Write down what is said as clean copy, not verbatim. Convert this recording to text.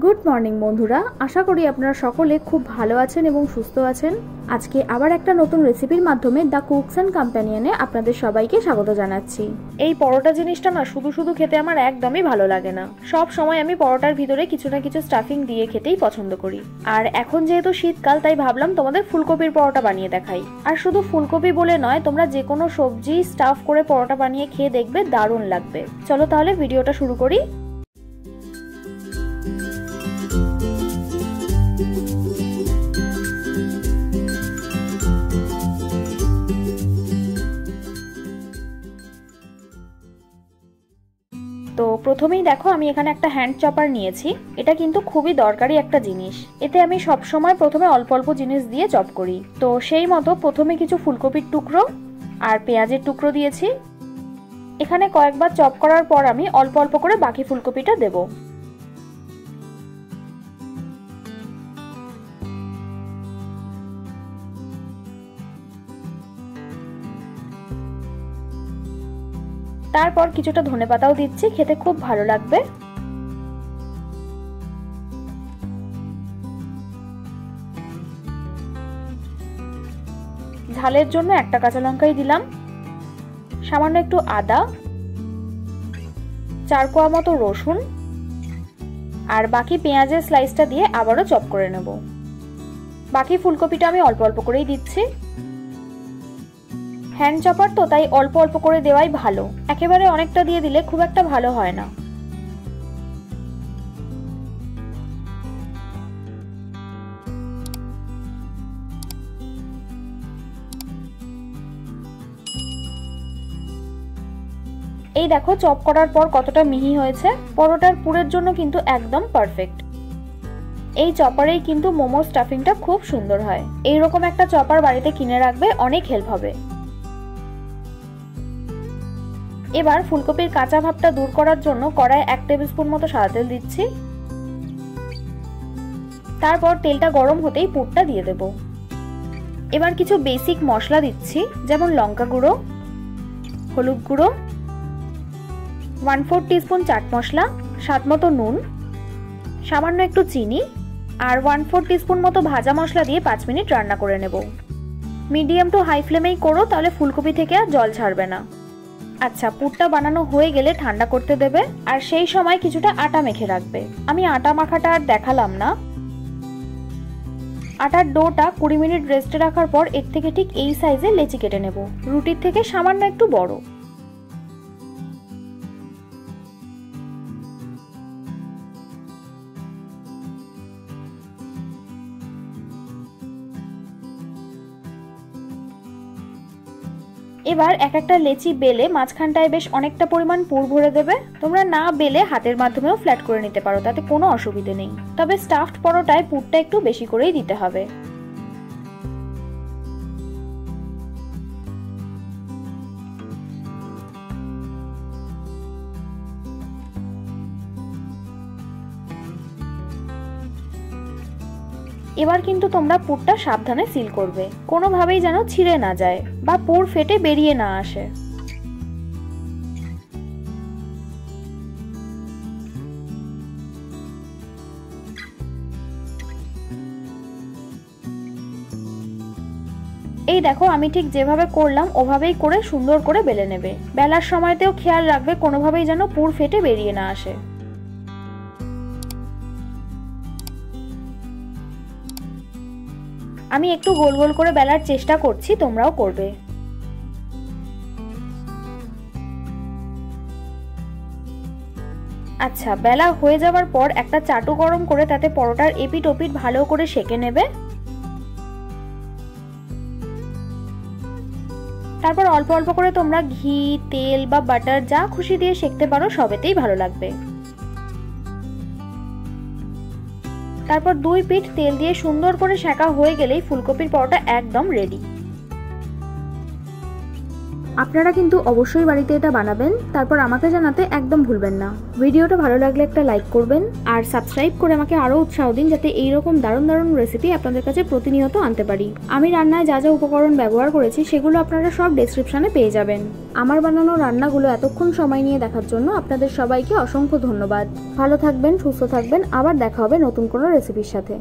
Good morning বন্ধুরা, আশা করি আপনারা সকলে খুব ভালো আছেন এবং সুস্থ আছেন। আজকে আবার একটা নতুন রেসিপির মাধ্যমে দ্য কুকস অ্যান্ড কম্প্যানিয়নে আপনাদের সবাইকে স্বাগত জানাচ্ছি। এই পরোটা জিনিসটা না শুধু শুধু খেতে আমার একদমই ভালো লাগে না। সব সময় আমি পরোটার ভিতরে কিছু না কিছু স্টাফিং দিয়ে খেতেই পছন্দ করি। আর এখন যেহেতু শীতকাল, তাই ভাবলাম তোমাদের ফুলকপির পরোটা বানিয়ে দেখাই। আর শুধু ফুলকপি বলে নয়, তোমরা যে কোনো সবজি স্টাফ করে পরোটা বানিয়ে খেয়ে দেখবে, দারুণ লাগবে। চলো তাহলে ভিডিওটা শুরু করি। তো প্রথমেই দেখো, আমি এখানে একটা হ্যান্ড চপার নিয়েছি। এটা কিন্তু খুবই দরকারি একটা জিনিস। এতে আমি সব সময় প্রথমে অল্প অল্প জিনিস দিয়ে চপ করি। তো সেই মতো প্রথমে কিছু ফুলকপির টুকরো আর পেঁয়াজের টুকরো দিয়েছি। এখানে কয়েকবার চপ করার পর আমি অল্প অল্প করে বাকি ফুলকপিটা দেবো। তারপর কিছুটা ধনেপাতাও দিচ্ছি, খেতে খুব ভালো লাগবে। ঝালের জন্য একটা কাঁচা লঙ্কাই দিলাম, সামান্য একটু আদা, 4 কোয়া মতো রসুন, আর বাকি পেঁয়াজের স্লাইসটা দিয়ে আবারও চপ করে নেব। বাকি ফুলকপিটা আমি অল্প অল্প করেই দিচ্ছি। হ্যান্ড চপার তো, তাই অল্প অল্প করে দেওয়াই ভালো। একেবারে অনেকটা দিয়ে দিলে খুব একটা ভালো হয় না। এই দেখো চপ করার পর কতটা মিহি হয়েছে। পরোটার পুরের জন্য কিন্তু একদম পারফেক্ট। এই চপারেই কিন্তু মোমো স্টাফিংটা খুব সুন্দর হয়। এইরকম একটা চপার বাড়িতে কিনে রাখবে, অনেক হেল্প হবে। এবার ফুলকপির কাঁচা ভাবটা দূর করার জন্য কড়ায় 1 টেবিল স্পুন মতো সাদা তেল দিচ্ছি। তারপর তেলটা গরম হতেই পুরটা দিয়ে দেব। এবার কিছু বেসিক মশলা দিচ্ছি, যেমন লঙ্কা গুঁড়ো, হলুদ গুঁড়ো, 1/4 টিস্পুন চাট মশলা, স্বাদ মতো নুন, সামান্য একটু চিনি আর 1/4 টিস্পুন মতো ভাজা মশলা দিয়ে 5 মিনিট রান্না করে নেব। মিডিয়াম টু হাই ফ্লেমেই করো, তাহলে ফুলকপি থেকে আর জল ছাড়বে না। আচ্ছা, পুরটা বানানো হয়ে গেলে ঠান্ডা করতে দেবে, আর সেই সময় কিছুটা আটা মেখে রাখবে। আমি আটা মাখাটা আর দেখালাম না। আটার ডোটা 20 মিনিট রেস্টে রাখার পর এর থেকে ঠিক এই সাইজে লেচি কেটে নেব, রুটির থেকে সামান্য একটু বড়। এবার এক একটা লেচি বেলে মাঝখানটায় বেশ অনেকটা পরিমাণ পুর ভরে দেবে। তোমরা না বেলে হাতের মাধ্যমেও ফ্ল্যাট করে নিতে পারো, তাতে কোনো অসুবিধে নেই। তবে স্টাফড পরোটায় পুরটা একটু বেশি করেই দিতে হবে। এবার কিন্তু তোমরা পুরটা সাবধানে সিল করবে, কোনোভাবেই যেন ছিঁড়ে না যায় বা পুর ফেটে বেরিয়ে না আসে। এই দেখো, আমি ঠিক যেভাবে করলাম ওভাবেই করে সুন্দর করে বেলে নেবে। বেলার সময়তেও খেয়াল রাখবে কোনোভাবেই যেন পুর ফেটে বেরিয়ে না আসে। আমি একটু গোল গোল করে বেলার চেষ্টা করছি, তোমরাও করবে। আচ্ছা, বেলা হয়ে যাওয়ার পর একটা চাটু গরম করে তাতে পরোটার এপিট ওপিট ভালো করে সেঁকে নেবে। তারপর অল্প অল্প করে তোমরা ঘি, তেল বা বাটার যা খুশি দিয়ে সেঁকতে পারো, সবেতেই ভালো লাগবে। তারপর 2 পিঠ তেল দিয়ে সুন্দর করে সেঁকা হয়ে গেলেই ফুলকপির পরোটা একদম রেডি। আপনারা কিন্তু অবশ্যই বাড়িতে এটা বানাবেন, তারপর আমাকে জানাতে একদম ভুলবেন না। ভিডিওটা ভালো লাগলে একটা লাইক করবেন আর সাবস্ক্রাইব করে আমাকে আরও উৎসাহ দিন, যাতে এইরকম দারুণ দারুণ রেসিপি আপনাদের কাছে প্রতিনিয়ত আনতে পারি। আমি রান্নায় যা যা উপকরণ ব্যবহার করেছি সেগুলো আপনারা সব ডেসক্রিপশনে পেয়ে যাবেন। আমার বানানো রান্নাগুলো এতক্ষণ সময় নিয়ে দেখার জন্য আপনাদের সবাইকে অসংখ্য ধন্যবাদ। ভালো থাকবেন, সুস্থ থাকবেন, আবার দেখা হবে নতুন কোনো রেসিপির সাথে।